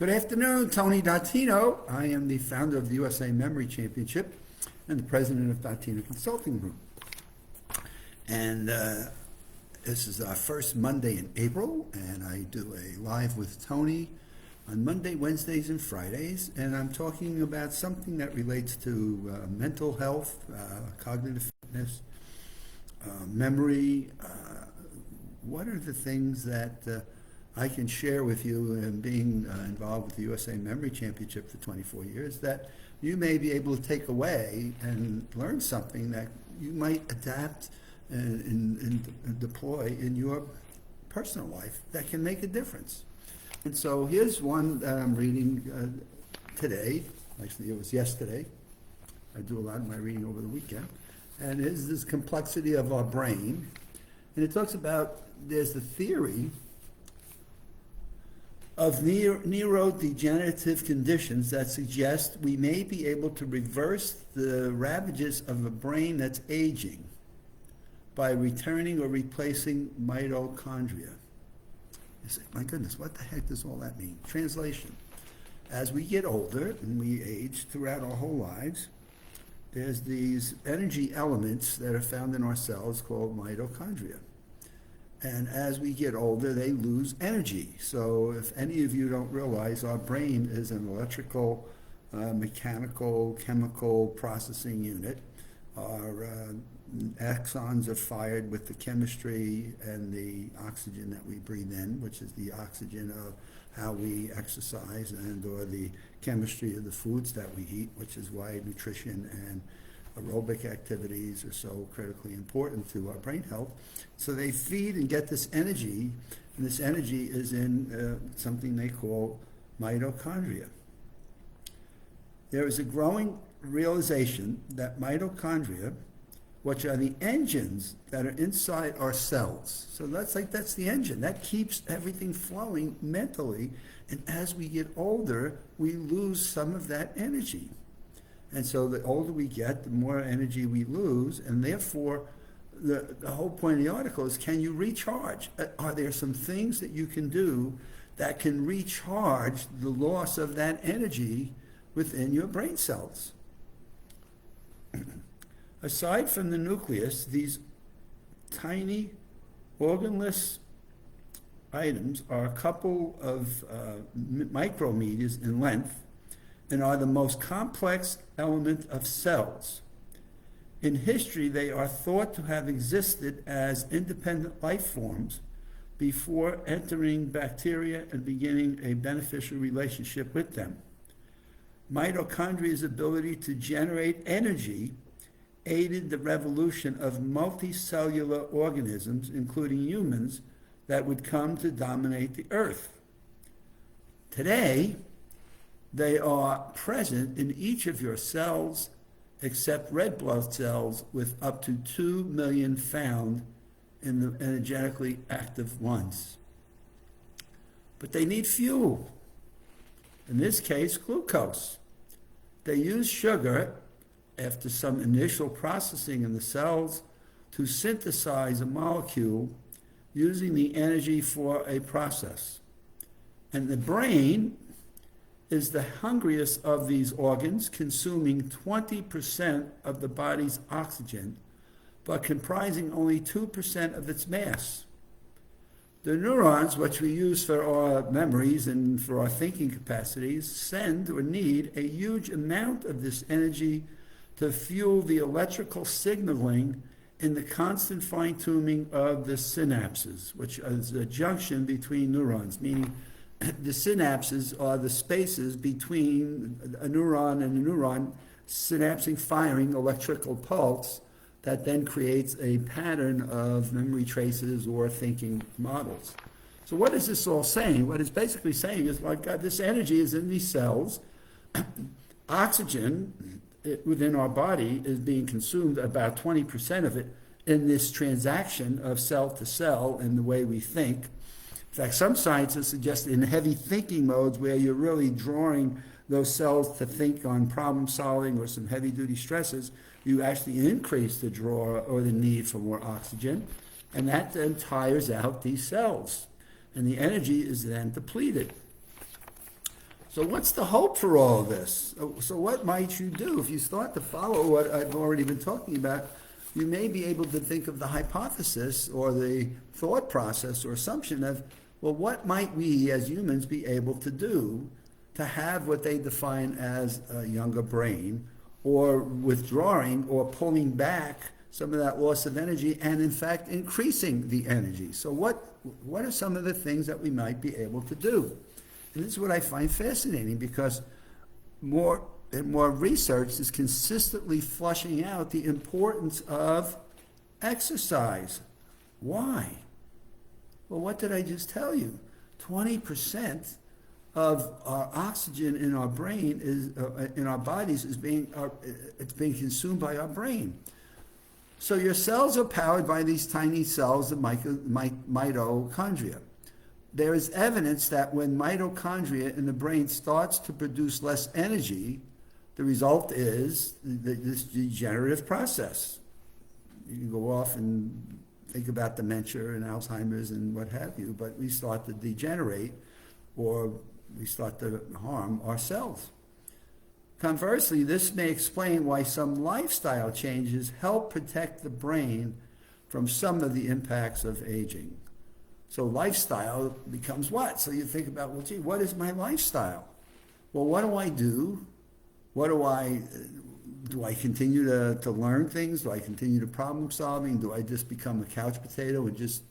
Good afternoon, Tony Dottino. I am the founder of the USA Memory Championship and the president of Dottino Consulting Group. And this is our first Monday in April, and I do a live with Tony on Monday, Wednesdays, and Fridays. And I'm talking about something that relates to mental health, cognitive fitness, memory. What are the things that I can share with you, and being involved with the USA Memory Championship for 24 years, that you may be able to take away and learn something that you might adapt and deploy in your personal life that can make a difference. And so here's one that I'm reading today. Actually, it was yesterday. I do a lot of my reading over the weekend. And it is this complexity of our brain. And it talks about, there's the theory of neurodegenerative conditions that suggest we may be able to reverse the ravages of a brain that's aging by returning or replacing mitochondria. You say, my goodness, what the heck does all that mean? Translation: as we get older and we age throughout our whole lives, there's these energy elements that are found in our cells called mitochondria. And as we get older, they lose energy. So if any of you don't realize, our brain is an electrical, mechanical, chemical processing unit. Our axons are fired with the chemistry and the oxygen that we breathe in, which is the oxygen of how we exercise, and or the chemistry of the foods that we eat, which is why nutrition and aerobic activities are so critically important to our brain health. So they feed and get this energy, and this energy is in something they call mitochondria. There is a growing realization that mitochondria, which are the engines that are inside our cells. So that's the engine that keeps everything flowing mentally. And as we get older, we lose some of that energy. And so the older we get, the more energy we lose, and therefore the whole point of the article is, can you recharge? Are there some things that you can do that can recharge the loss of that energy within your brain cells? Aside from the nucleus, these tiny organless items are a couple of micrometers in length and are the most complex element of cells. In history, they are thought to have existed as independent life forms before entering bacteria and beginning a beneficial relationship with them. Mitochondria's ability to generate energy aided the revolution of multicellular organisms, including humans, that would come to dominate the earth. Today, they are present in each of your cells, except red blood cells, with up to 2 million found in the energetically active ones. But they need fuel. In this case, glucose. They use sugar after some initial processing in the cells to synthesize a molecule using the energy for a process. And the brain is the hungriest of these organs, consuming 20% of the body's oxygen, but comprising only 2% of its mass. The neurons, which we use for our memories and for our thinking capacities, send or need a huge amount of this energy to fuel the electrical signaling in the constant fine-tuning of the synapses, which is a junction between neurons, meaning the synapses are the spaces between a neuron and a neuron synapsing, firing electrical pulse that then creates a pattern of memory traces or thinking models. So what is this all saying? What it's basically saying is, like, this energy is in these cells. Oxygen within our body is being consumed, about 20% of it, in this transaction of cell to cell in the way we think. In fact, some scientists suggest in heavy thinking modes, where you're really drawing those cells to think on problem solving or some heavy duty stresses, you actually increase the draw or the need for more oxygen, and that then tires out these cells, and the energy is then depleted. So what's the hope for all of this? So what might you do? If you start to follow what I've already been talking about, you may be able to think of the hypothesis or the thought process or assumption of, well, what might we as humans be able to do to have what they define as a younger brain, or withdrawing or pulling back some of that loss of energy and in fact increasing the energy? So what are some of the things that we might be able to do? And this is what I find fascinating, because more and more research is consistently flushing out the importance of exercise. Why? Well, what did I just tell you? 20% of our oxygen in our brain in our bodies is being consumed by our brain. So your cells are powered by these tiny cells, the mitochondria. There is evidence that when mitochondria in the brain starts to produce less energy, the result is this degenerative process. You can go off and think about dementia and Alzheimer's and what have you, but we start to degenerate, or we start to harm ourselves. Conversely, this may explain why some lifestyle changes help protect the brain from some of the impacts of aging. So lifestyle becomes what? So you think about, well, gee, what is my lifestyle? Well, what do I do? Do I continue to learn things? Do I continue to problem solving? Do I just become a couch potato and just,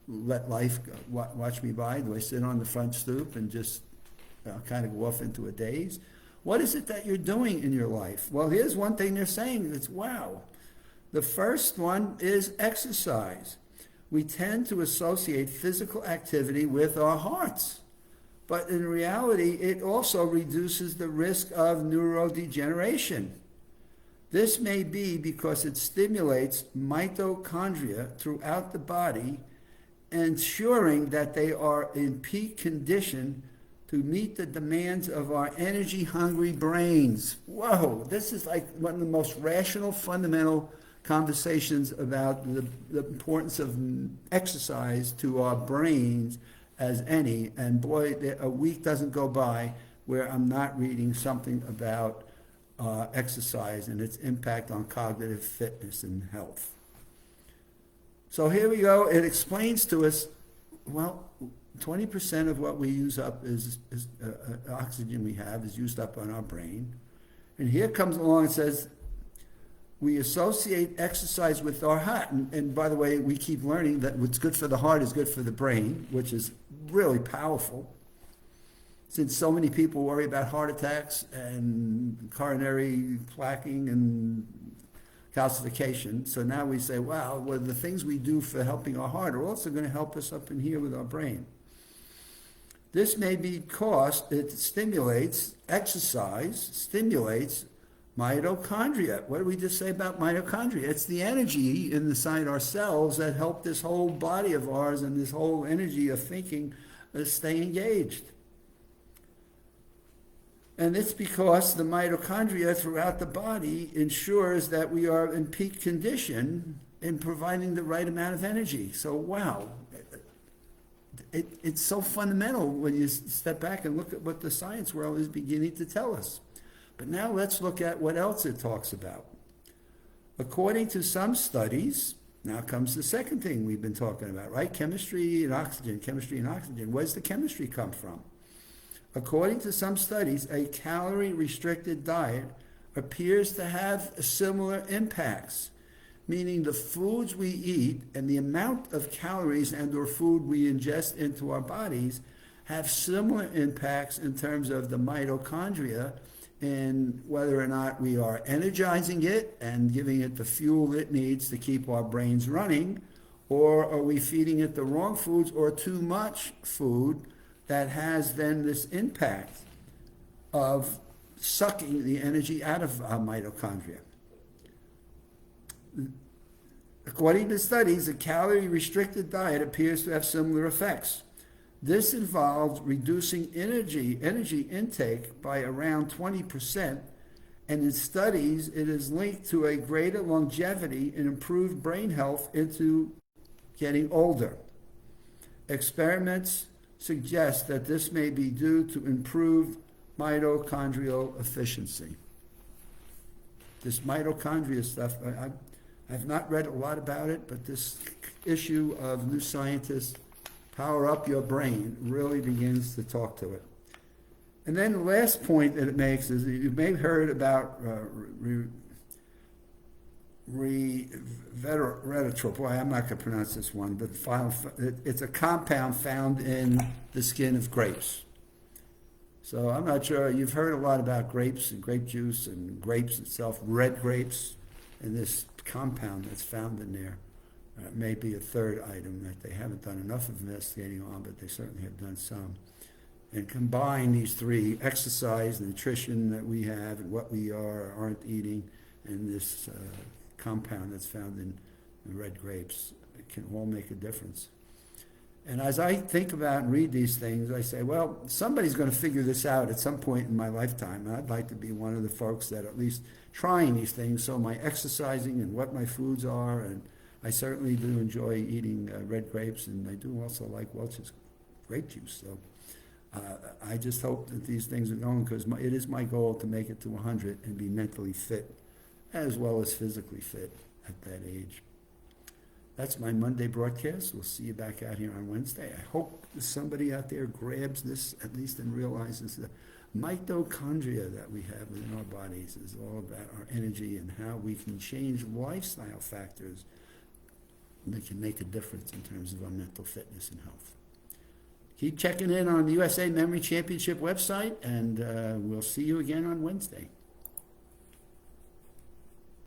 let life watch me by? Do I sit on the front stoop and just kind of go off into a daze? What is it that you're doing in your life? Well, here's one thing they're saying that's wow. The first one is exercise. We tend to associate physical activity with our hearts, but in reality, it also reduces the risk of neurodegeneration. This may be because it stimulates mitochondria throughout the body, ensuring that they are in peak condition to meet the demands of our energy-hungry brains. Whoa, this is like one of the most rational, fundamental conversations about the importance of exercise to our brains as any. And boy, a week doesn't go by where I'm not reading something about exercise and its impact on cognitive fitness and health. So here we go. It explains to us, well, 20% of what we use up is oxygen we have is used up on our brain. And here comes along and says, we associate exercise with our heart. And by the way, we keep learning that what's good for the heart is good for the brain, which is really powerful. Since so many people worry about heart attacks and coronary plaquing and calcification, so now we say, wow, well, the things we do for helping our heart are also going to help us up in here with our brain. This may be because exercise stimulates mitochondria. What did we just say about mitochondria? It's the energy inside our cells that help this whole body of ours and this whole energy of thinking stay engaged. And it's because the mitochondria throughout the body ensures that we are in peak condition in providing the right amount of energy. So, wow, it's so fundamental when you step back and look at what the science world is beginning to tell us. But now let's look at what else it talks about. According to some studies, now comes the second thing we've been talking about, right? Chemistry and oxygen. Where does the chemistry come from? According to some studies, a calorie-restricted diet appears to have similar impacts, meaning the foods we eat and the amount of calories and or food we ingest into our bodies have similar impacts in terms of the mitochondria and whether or not we are energizing it and giving it the fuel it needs to keep our brains running, or are we feeding it the wrong foods or too much food that has then this impact of sucking the energy out of our mitochondria. According to studies, a calorie-restricted diet appears to have similar effects. This involves reducing energy intake by around 20%, and in studies, it is linked to a greater longevity and improved brain health into getting older. Experiments suggest that this may be due to improved mitochondrial efficiency. This mitochondria stuff, I've not read a lot about it, but this issue of New Scientist, power up your brain, really begins to talk to it. And then the last point that it makes is that you may have heard about resveratrol. Boy, I'm not going to pronounce this one, but it's a compound found in the skin of grapes. So I'm not sure. You've heard a lot about grapes and grape juice and grapes itself, red grapes, and this compound that's found in there. May be a third item that they haven't done enough of investigating on, but they certainly have done some. And combine these three: exercise, nutrition that we have, and what we are or aren't eating, and this compound that's found in the red grapes. It can all make a difference. And as I think about and read these things, I say, well, somebody's going to figure this out at some point in my lifetime. And I'd like to be one of the folks that at least trying these things. So my exercising and what my foods are, and I certainly do enjoy eating red grapes, and I do also like Welch's grape juice. So I just hope that these things are going, because it is my goal to make it to 100 and be mentally fit as well as physically fit at that age. That's my Monday broadcast. We'll see you back out here on Wednesday. I hope somebody out there grabs this at least and realizes the mitochondria that we have within our bodies is all about our energy and how we can change lifestyle factors that can make a difference in terms of our mental fitness and health. Keep checking in on the USA Memory Championship website, and we'll see you again on Wednesday.